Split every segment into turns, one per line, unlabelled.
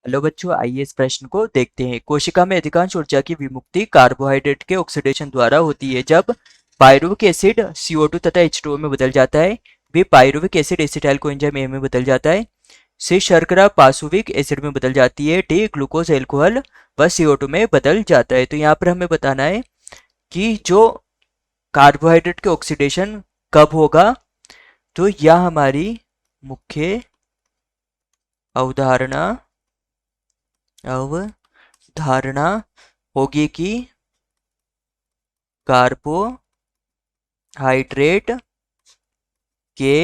Hello बच्चों, आइए इस प्रश्न को देखते हैं। कोशिका में अधिकांश ऊर्जा की विमुक्ति कार्बोहाइड्रेट के ऑक्सीडेशन द्वारा होती है। जब पायरुविक एसिड CO2 तथा H2O में बदल जाता है, वे pyruvic acid acetyl coenzyme A में बदल जाता है। C शर्करा पाशुविक एसिड में बदल जाती है। D ग्लूकोज एल्कोहल व CO2 में बदल जाता है। तो यहाँ पर हमें बताना है कि जो कार्बोहाइड्रेट के ऑक्सीडेशन कब होगा। तो यह हमारी मुख्य अवधारणा अवधारणा होगी कि कार्बोहाइड्रेट के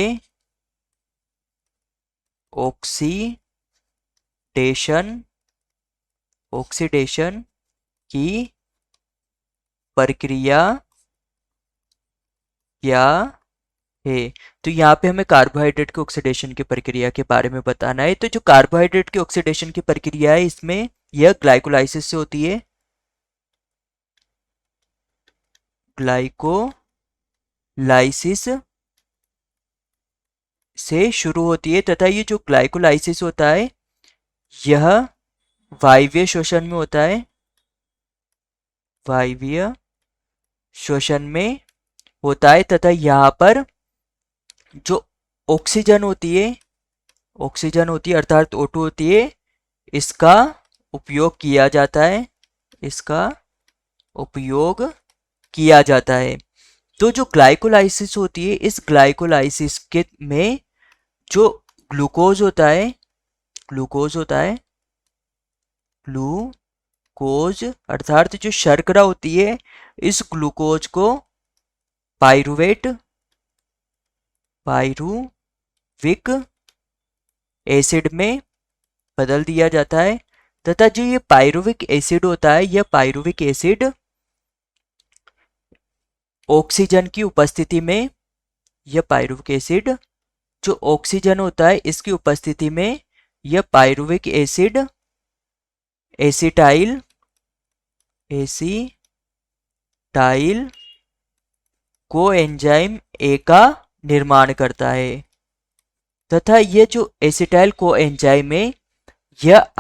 ऑक्सीडेशन की प्रक्रिया क्या है। तो यहाँ पे हमें कार्बोहाइड्रेट के ऑक्सीडेशन की प्रक्रिया के बारे में बताना है। तो जो कार्बोहाइड्रेट की ऑक्सीडेशन की प्रक्रिया है, इसमें यह ग्लाइकोलाइसिस से होती है। ग्लाइकोलाइसिस से शुरू होती है तथा ये जो ग्लाइकोलाइसिस होता है यह वायवीय श्वसन में होता है। वायवीय श्वसन में होता है तथा यहाँ पर जो ऑक्सीजन होती है अर्थात O2 होती है, इसका उपयोग किया जाता है। इसका उपयोग किया जाता है। तो जो ग्लाइकोलाइसिस होती है, इस ग्लाइकोलाइसिस के में जो ग्लूकोज होता है ग्लूकोज अर्थात जो शर्करा होती है, इस ग्लूकोज को पायरुविक एसिड में बदल दिया जाता है तथा जो ये पायरुविक एसिड होता है, यह पायरुविक एसिड ऑक्सीजन की उपस्थिति में, यह पायरुविक एसिड जो ऑक्सीजन होता है इसकी उपस्थिति में यह pyruvic acid acetyl coenzyme A का निर्माण करता है तथा यह जो एसिटाइल कोएंजाइम है, यह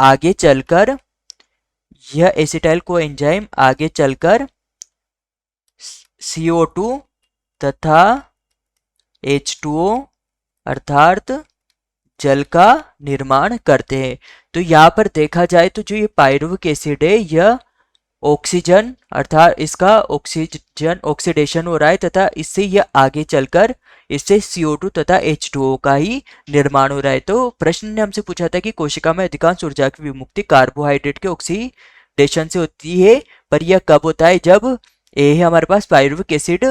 एसिटाइल कोएंजाइम आगे चलकर CO2 तथा H2O अर्थात जल का निर्माण करते हैं। तो यहाँ पर देखा जाए तो जो ये पायरुविक एसिड है, यह ऑक्सीजन अर्थात इसका ऑक्सीडेशन हो रहा है तथा इससे यह आगे चलकर इससे CO2 तथा H2O का ही निर्माण हो रहा है। तो प्रश्न ने हमसे पूछा था कि कोशिका में अधिकांश ऊर्जा की विमुक्ति कार्बोहाइड्रेट के ऑक्सीडेशन से होती है, पर यह कब होता है? जब ए है हमारे पास पायरुविक एसिड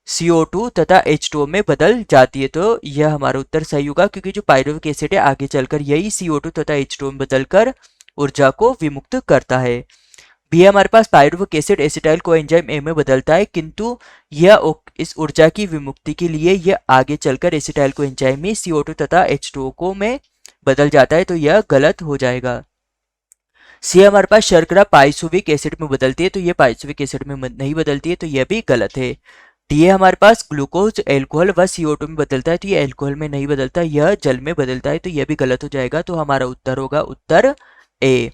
CO2 तथा H2O में बदल जाती है। तो यह हमारा उत्तर सही होगा, क्योंकि जो पायरुविक एसिड है आगे चलकर यही CO2 तथा H2O में बदलकर ऊर्जा को विमुक्त करता है। बी हमारे पास pyruvic acid acetyl coenzyme A में बदलता है, किंतु यह इस ऊर्जा की विमुक्ति के लिए यह आगे चलकर एसिटाइल कोएंजाइम में CO2 तथा H2O को में बदल जाता है। तो यह गलत हो जाएगा। सी हमारे पास शर्करा पाइसुविक एसिड में बदलती है, तो यह पाइसुविक एसिड में नहीं बदलती है, तो यह भी गलत है। डी हमारे पास ग्लूकोज एल्कोहल व CO2 में बदलता है, तो यह एल्कोहल में नहीं बदलता, यह जल में बदलता है, तो यह भी गलत हो जाएगा। तो हमारा उत्तर होगा उत्तर ए।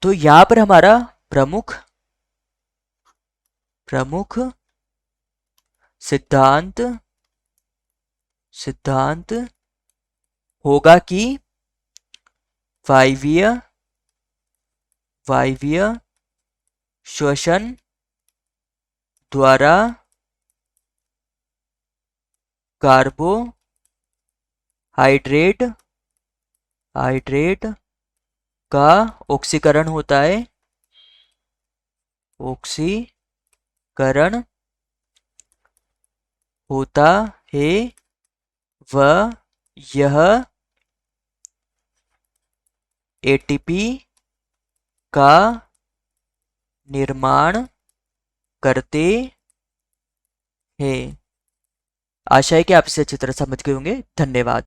तो यहां पर हमारा प्रमुख सिद्धांत होगा कि वायवीय श्वसन द्वारा कार्बोहाइड्रेट का ऑक्सीकरण होता है व यह ATP का निर्माण करते हैं। आशा है कि आप इसे अच्छी तरह समझ गए होंगे। धन्यवाद।